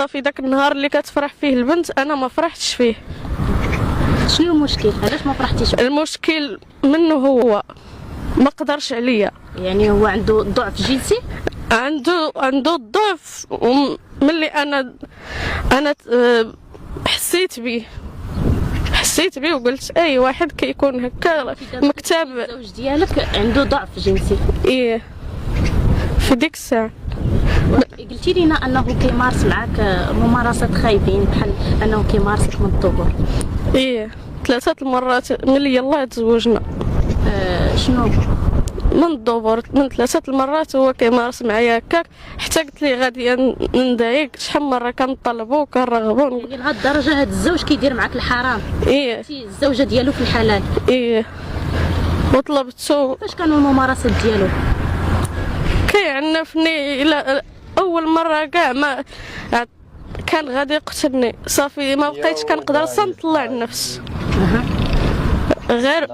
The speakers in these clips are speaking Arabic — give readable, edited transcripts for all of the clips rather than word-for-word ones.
في داك النهار اللي كتفرح فيه البنت انا ما فرحتش فيه. شنو المشكل؟ علاش ما فرحتيش؟ المشكل منه هو، ما قدرش عليا. يعني هو عنده ضعف جنسي؟ عنده الضعف، ملي انا حسيت بيه وقلت اي واحد كيكون هكا مكتاب. الزوج ديالك عنده ضعف جنسي؟ ايه في ديك الساعه. قلتي لينا انه كيمارس معك ممارسات خايبين، بحال انه كيمارسك من الدبر. ايه 3 المرات ملي يلاه تزوجنا. شنو من الدبر، من 3 المرات هو كيمارس معايا هكاك، حتى قلت لي غادي نضايق. شحال من مره كنطلبو وكنرغبو. يعني لهاد الدرجه هاد الزوج كيدير معك الحرام؟ ايه انتي الزوجه ديالو في الحلال؟ ايه وطلبتو. فاش كانوا الممارسات ديالو؟ كيعنفني الى اول مره كاع ما كان غادي يقتلني. صافي ما بقيتش كنقدر نطلع النفس. غير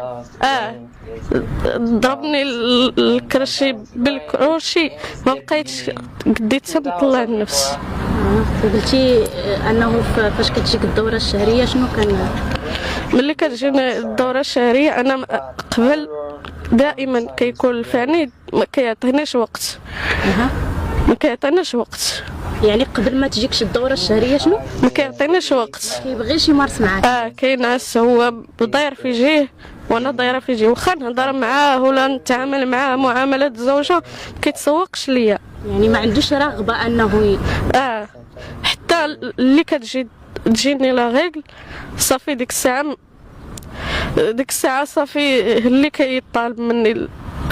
ضربني الكرشي بالكروشي، ما بقيتش قديت نطلع النفس. وقلتي انه فاش كتجيك الدوره الشهريه شنو كان؟ ملي كتجيني الدوره الشهريه انا قبل دائما كيكون الفاني ما كيعطينيش وقت. ما كيعطينيش وقت. يعني قبل ما تجيكش الدوره الشهريه شنو؟ ما كيعطينيش وقت. كيبغيش يمارس معاك؟ كينعس. هو داير في جهه وانا دايره في جهه، واخا نهضر معاه ولا نتعامل معاه معامله الزوجه ما كيتسوقش ليا. يعني ما عندوش رغبه انه حتى اللي تجيني لا ريغل صافي ديك الساعه صافي اللي كيطالب مني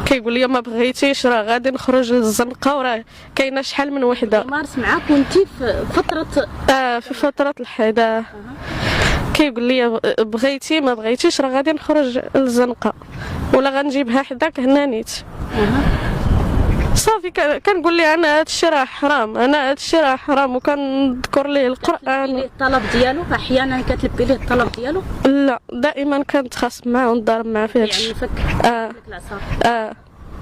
كيقول لي ما بغيتيش راه غادي نخرج للزنقه، وراه كاينه شحال من وحده يمارس معاك وانتي في فتره في فتره الحيض. كيقول لي بغيتي ما بغيتيش راه غادي نخرج للزنقه ولا غنجيبها حداك هنا نيت. صافي كنقول لي انا هادشي راه حرام، انا هادشي راه حرام، وكنذكر ليه القران. الطلب ديالو احيانا كتلبي ليه الطلب ديالو؟ لا دائما كنتخاصم معاه ونضرب معاه في هادشي. يعني فك العصا؟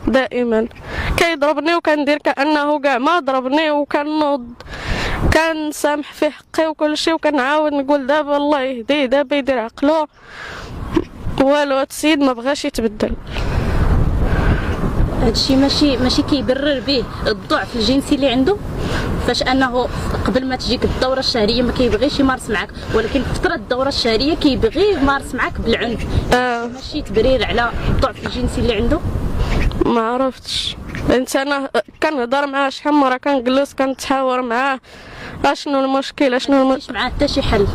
دائما كيضربني وكندير كانه كاع ما ضربني، وكنوض كنسامح في حقي وكل شيء، وكنعاود نقول دابا الله يهديه، دابا يدير عقلو. والو هاد السيد ما بغاش يتبدل. هادشي ماشي كيبرر به الضعف الجنسي اللي عنده، فاش انه قبل ما تجيك الدوره الشهريه ما كيبغيش يمارس معك، ولكن في فتره الدوره الشهريه كيبغي يمارس معك بالعنف. ماشي تبرير على الضعف الجنسي اللي عنده؟ ما عرفتش. انا كنهضر معاه شحال مره، كنجلس كنتحاور معاه اشنو المشكل ما دارش معاه حتى شي حل؟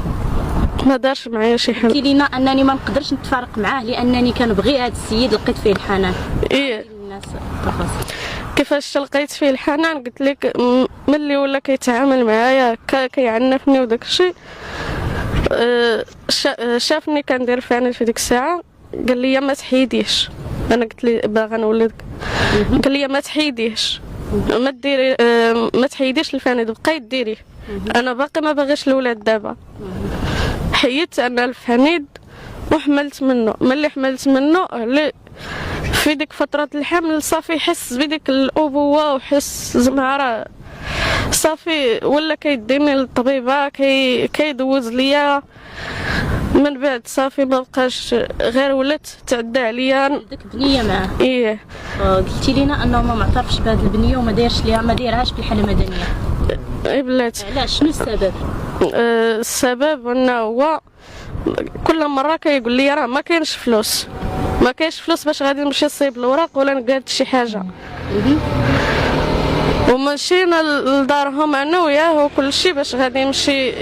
ما دارش معايا شي حل. قلتي لينا انني ما نقدرش نتفارق معاه لانني كنبغي هذا السيد، لقيت فيه الحنان. ايه الناس التفاصيل كيفاش لقيت فيه الحنان؟ قلت لك ملي ولا كيتعامل معايا كيعنفني وداك الشيء. شافني كندير فاني في ديك الساعه، قال لي ما تحيديش. انا قلت لي باغا نولدك. قال لي ما تحيديش، ما ديري، ما تحيديش الفاني، بقاي ديريه. انا باقي ما باغيش الاولاد دابا. حيدت انا الفانيد وحملت منه. ملي حملت منه في ديك فترة الحمل صافي حس بديك الأبوة، وحس زعما راه صافي ولا كيديني للطبيبة كيدوز ليا. من بعد صافي ما بقاش، غير ولات تعدى عليا. عندك بنيه معاه؟ ايه. قلتي لينا انه ما معترفش بهذه البنيه وما دايرش ليها، ما دايرهاش بالحاله المدنيه. اي بلاتي. علاش؟ شنو السبب؟ السبب انه هو كل مره كيقول لي راه ما كاينش فلوس، ما كاينش فلوس باش غادي نمشي نصيب الوراق ولا نقاد شي حاجه. ومشينا لدارهم انا وياه وكل شيء باش غادي يمشي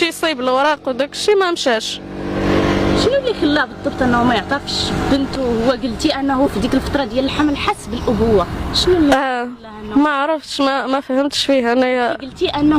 يصيب الوراق وداك الشيء، ما مشاش. شنو اللي خلاه بالضبط انه ما يعطاكش بنته؟ هو قلتي انه في ديك الفتره ديال الحمل حس بالابوه، شنو اللي ما عرفتش، ما فهمتش فيه انايا. قلتي انه